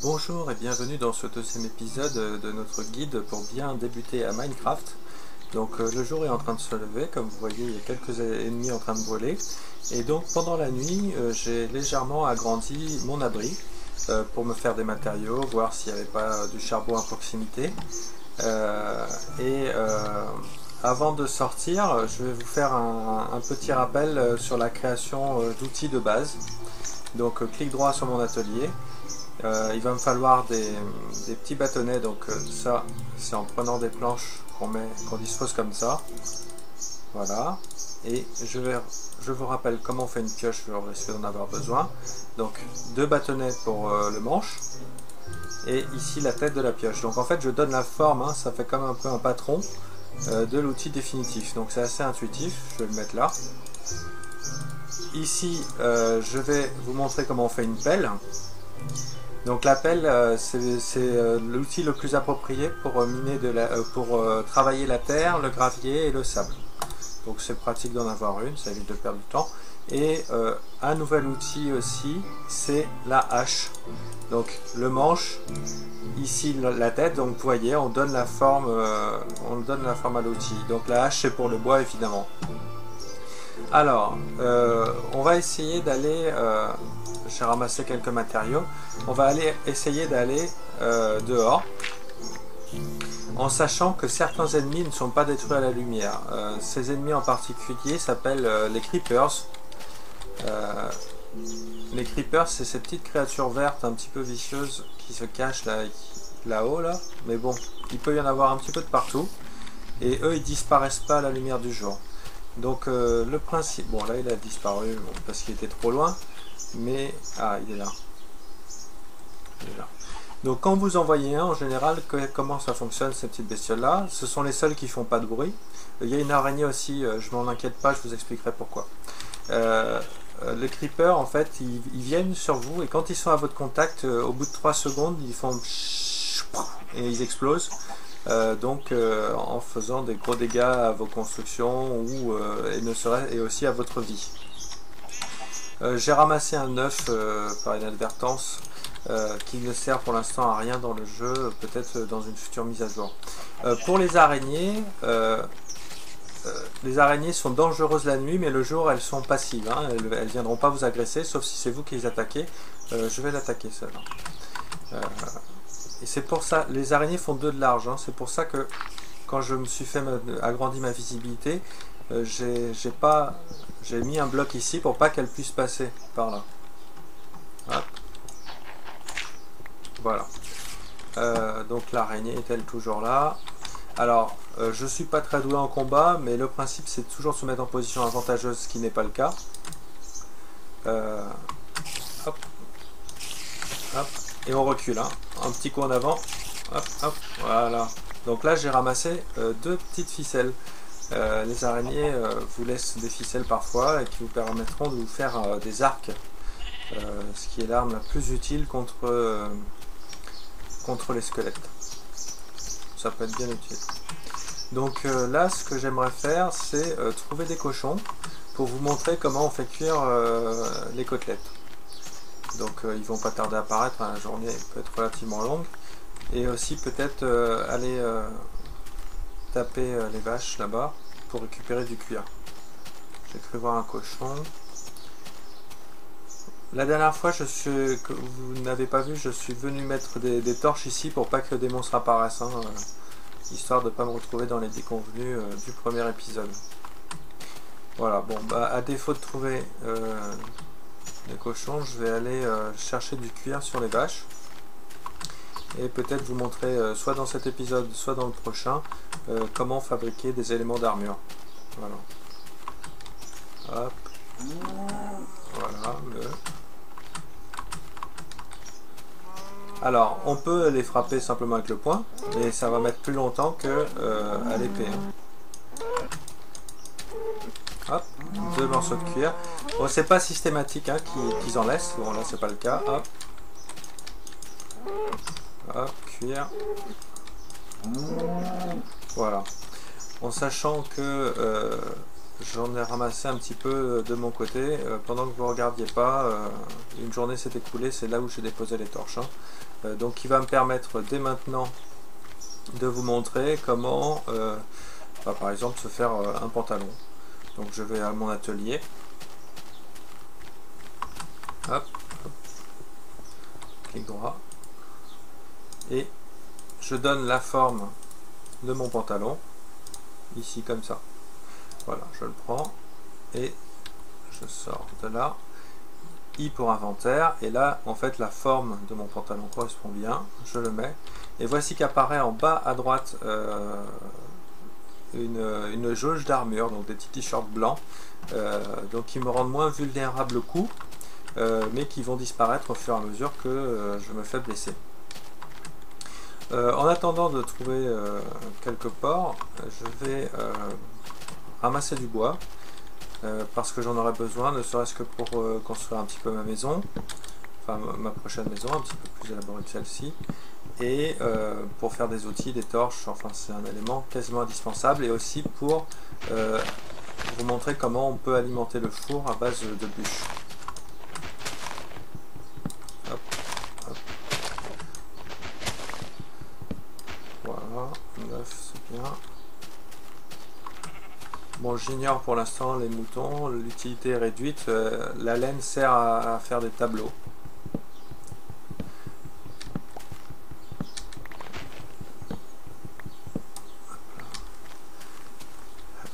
Bonjour et bienvenue dans ce deuxième épisode de notre guide pour bien débuter à Minecraft. Donc le jour est en train de se lever, comme vous voyez il y a quelques ennemis en train de brûler. Et donc pendant la nuit j'ai légèrement agrandi mon abri pour me faire des matériaux, voir s'il n'y avait pas du charbon à proximité. Euh, et avant de sortir, je vais vous faire un petit rappel sur la création d'outils de base. Donc clic droit sur mon atelier. Il va me falloir des petits bâtonnets, donc ça c'est en prenant des planches qu'on dispose comme ça. Voilà. Et je vous rappelle comment on fait une pioche, je risque d'en avoir besoin. Donc deux bâtonnets pour le manche et ici la tête de la pioche. Donc en fait je donne la forme, hein, ça fait comme un peu un patron de l'outil définitif. Donc c'est assez intuitif, je vais le mettre là. Ici je vais vous montrer comment on fait une pelle. Donc la pelle, c'est l'outil le plus approprié pour travailler la terre, le gravier et le sable. Donc c'est pratique d'en avoir une, ça évite de perdre du temps. Et un nouvel outil aussi, c'est la hache. Donc le manche, ici la tête, donc vous voyez, on donne la forme à l'outil. Donc la hache c'est pour le bois évidemment. Alors, on va essayer d'aller... j'ai ramassé quelques matériaux. On va essayer d'aller dehors. En sachant que certains ennemis ne sont pas détruits à la lumière. Ces ennemis en particulier s'appellent les creepers. Les creepers, c'est ces petites créatures vertes un petit peu vicieuses qui se cachent là-haut. Là. Mais bon, il peut y en avoir un petit peu de partout. Et eux, ils disparaissent pas à la lumière du jour. Donc le principe, bon là il a disparu parce qu'il était trop loin, mais il est là. Il est là. Donc quand vous en voyez un, en général, comment ça fonctionne ces petites bestioles là? Ce sont les seules qui font pas de bruit. Il y a une araignée aussi, je m'en inquiète pas, je vous expliquerai pourquoi. Les creepers en fait ils viennent sur vous et quand ils sont à votre contact, au bout de 3 secondes ils font et ils explosent. En faisant des gros dégâts à vos constructions et aussi à votre vie. J'ai ramassé un œuf par inadvertance qui ne sert pour l'instant à rien dans le jeu, peut-être dans une future mise à jour. Pour les araignées sont dangereuses la nuit, mais le jour elles sont passives, hein. Elles viendront pas vous agresser, sauf si c'est vous qui les attaquez. Je vais l'attaquer celle-là. Et c'est pour ça, les araignées font 2 de large, hein. C'est pour ça que quand je me suis fait agrandir ma visibilité, j'ai mis un bloc ici pour pas qu'elle puisse passer par là. Hop. Voilà. Donc l'araignée est-elle toujours là? Alors, je suis pas très doué en combat, mais le principe c'est toujours se mettre en position avantageuse, ce qui n'est pas le cas. Hop. Hop. Et on recule, hein. Un petit coup en avant, hop, hop, voilà. Donc là j'ai ramassé 2 petites ficelles. Les araignées vous laissent des ficelles parfois et qui vous permettront de vous faire des arcs, ce qui est l'arme la plus utile contre les squelettes. Ça peut être bien utile. Donc là ce que j'aimerais faire c'est trouver des cochons pour vous montrer comment on fait cuire les côtelettes. Donc ils vont pas tarder à apparaître, hein. La journée peut être relativement longue. Et aussi peut-être aller taper les vaches là-bas pour récupérer du cuir. J'ai cru voir un cochon. La dernière fois, que vous n'avez pas vu, je suis venu mettre des torches ici pour pas que des monstres apparaissent, hein, histoire de ne pas me retrouver dans les déconvenus du premier épisode. Voilà, bon, bah à défaut de trouver les cochons, je vais aller chercher du cuir sur les vaches et peut-être vous montrer soit dans cet épisode soit dans le prochain comment fabriquer des éléments d'armure. Voilà. Hop. Voilà. Alors on peut les frapper simplement avec le poing, mais ça va mettre plus longtemps que à l'épée, hein. Hop, 2 morceaux de cuir. Bon, c'est pas systématique, hein, qu'ils en laissent. Bon, là, c'est pas le cas. Hop. Hop, cuir. Voilà. En sachant que j'en ai ramassé un petit peu de mon côté. Pendant que vous ne regardiez pas, une journée s'est écoulée, c'est là où j'ai déposé les torches. Donc qui va me permettre dès maintenant de vous montrer comment, par exemple, se faire un pantalon. Donc je vais à mon atelier. Hop, hop. Clic droit. Et je donne la forme de mon pantalon. Ici comme ça. Voilà, je le prends. Et je sors de là. I pour inventaire. Et là, en fait, la forme de mon pantalon correspond bien. Je le mets. Et voici qu'apparaît en bas à droite une jauge d'armure, donc des petits t-shirts blancs, donc qui me rendent moins vulnérable au coup, mais qui vont disparaître au fur et à mesure que je me fais blesser. En attendant de trouver quelques ports, je vais ramasser du bois, parce que j'en aurai besoin, ne serait-ce que pour construire un petit peu ma maison, enfin ma prochaine maison, un petit peu plus élaborée que celle-ci, et pour faire des outils, des torches, enfin c'est un élément quasiment indispensable, et aussi pour vous montrer comment on peut alimenter le four à base de bûches. Hop, hop. Voilà, 9 c'est bien. Bon, j'ignore pour l'instant les moutons, l'utilité est réduite, la laine sert à faire des tableaux.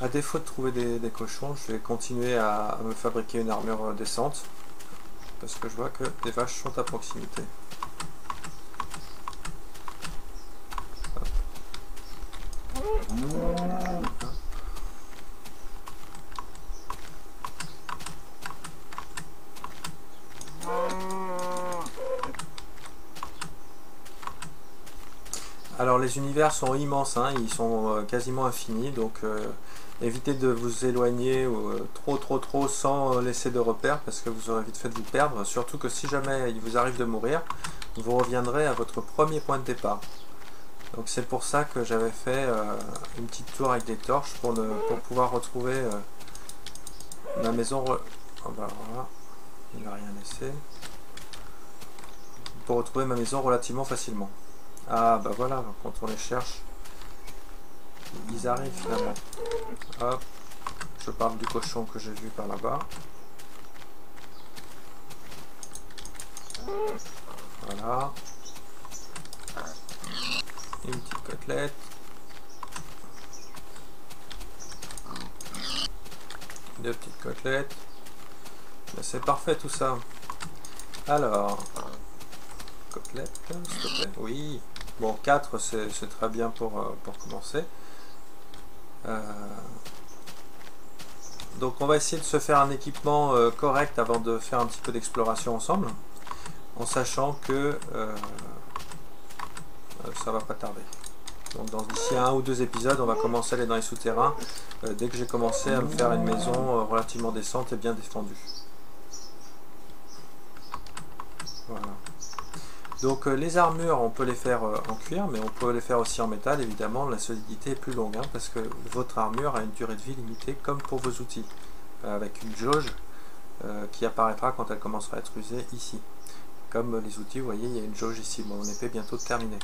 À défaut de trouver des cochons, je vais continuer à me fabriquer une armure décente, parce que je vois que les vaches sont à proximité. Alors les univers sont immenses, hein, ils sont quasiment infinis, donc évitez de vous éloigner trop sans laisser de repères, parce que vous aurez vite fait de vous perdre, surtout que si jamais il vous arrive de mourir, vous reviendrez à votre premier point de départ. Donc c'est pour ça que j'avais fait une petite tour avec des torches pour pouvoir retrouver ma maison. Oh, bah, voilà. Il n'a rien laissé. Pour retrouver ma maison relativement facilement. Ah bah voilà, quand on les cherche, ils arrivent finalement. Hop, je parle du cochon que j'ai vu par là-bas. Voilà. Une petite côtelette. Deux petites côtelettes. C'est parfait tout ça. Alors, côtelette, s'il te plaît. Oui. Bon, 4 c'est très bien pour commencer. Donc on va essayer de se faire un équipement correct avant de faire un petit peu d'exploration ensemble, en sachant que ça va pas tarder. Donc d'ici 1 ou 2 épisodes, on va commencer à aller dans les souterrains, dès que j'ai commencé à me faire une maison relativement décente et bien défendue. Voilà. Donc les armures, on peut les faire en cuir, mais on peut les faire aussi en métal. Évidemment, la solidité est plus longue, hein, parce que votre armure a une durée de vie limitée, comme pour vos outils, avec une jauge qui apparaîtra quand elle commencera à être usée ici. Comme les outils, vous voyez, il y a une jauge ici. Mon épée bientôt terminée.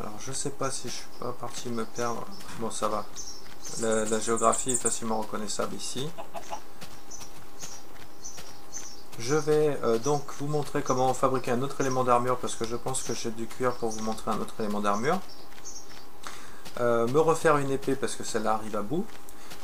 Alors, je sais pas si je suis pas parti me perdre. Bon, ça va. La géographie est facilement reconnaissable ici. Je vais donc vous montrer comment fabriquer un autre élément d'armure, parce que je pense que j'ai du cuir pour vous montrer un autre élément d'armure. Me refaire une épée, parce que celle-là arrive à bout.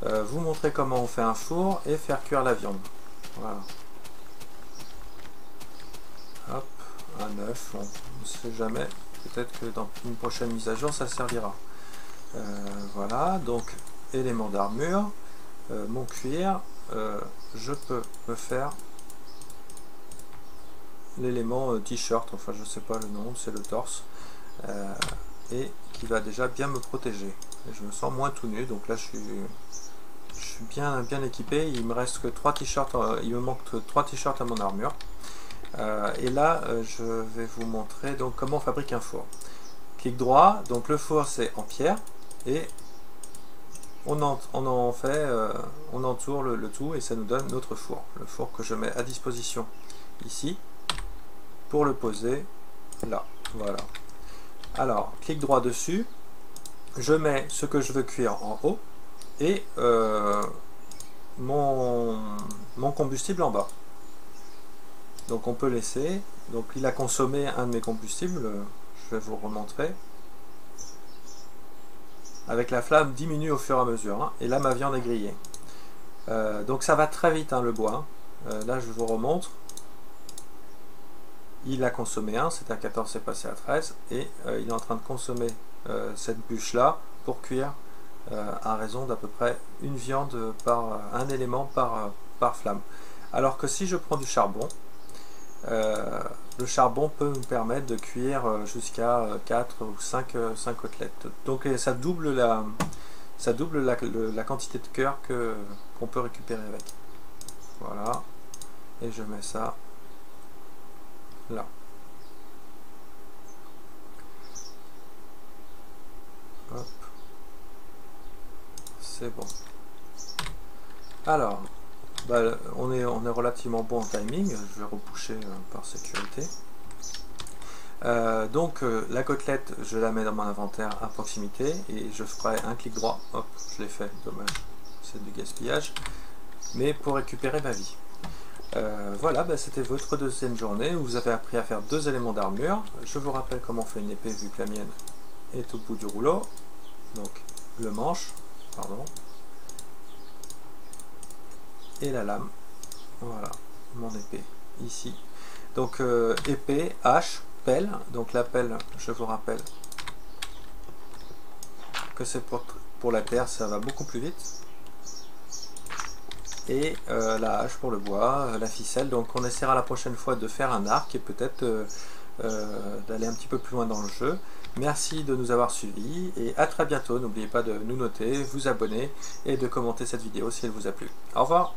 Vous montrer comment on fait un four et faire cuire la viande. Voilà. Hop, un œuf, on ne sait jamais. Peut-être que dans une prochaine mise à jour, ça servira. Voilà, donc élément d'armure. Mon cuir, je peux me faire l'élément t-shirt, enfin je sais pas le nom, c'est le torse, et qui va déjà bien me protéger. Et je me sens moins tout nu, donc là je suis bien équipé. Il me reste que 3 t-shirts, il me manque 3 t-shirts à mon armure. Et là je vais vous montrer donc comment on fabrique un four. clic droit, donc le four c'est en pierre, et on entoure le tout et ça nous donne notre four. Le four que je mets à disposition ici pour le poser là. Voilà. Alors, clic droit dessus, je mets ce que je veux cuire en haut et mon combustible en bas. Donc on peut laisser. Donc il a consommé un de mes combustibles, je vais vous remontrer. Avec la flamme diminue au fur et à mesure, hein, et là ma viande est grillée. Donc ça va très vite, hein, le bois. Là je vous remontre. Il a consommé un, c'était à 14, c'est passé à 13, et il est en train de consommer cette bûche là pour cuire à raison d'à peu près une viande par un élément par flamme. Alors que si je prends du charbon, le charbon peut me permettre de cuire jusqu'à 4 ou 5 côtelettes. Donc ça double la quantité de cœur qu'on peut récupérer avec. Voilà. Et je mets ça là. Hop. C'est bon. Alors, bah, on est relativement bon en timing. Je vais repousser par sécurité. Donc la côtelette, je la mets dans mon inventaire à proximité et je ferai un clic droit. Hop, je l'ai fait, dommage, c'est du gaspillage. Mais pour récupérer ma vie. Voilà, bah, c'était votre deuxième journée où vous avez appris à faire 2 éléments d'armure. Je vous rappelle comment on fait une épée vu que la mienne est au bout du rouleau. Donc le manche, pardon, et la lame. Voilà, mon épée ici. Donc épée, hache, pelle. Donc la pelle, je vous rappelle que c'est pour la terre, ça va beaucoup plus vite. Et la hache pour le bois, la ficelle. Donc on essaiera la prochaine fois de faire un arc et peut-être d'aller un petit peu plus loin dans le jeu. Merci de nous avoir suivis et à très bientôt. N'oubliez pas de nous noter, vous abonner et de commenter cette vidéo si elle vous a plu. Au revoir.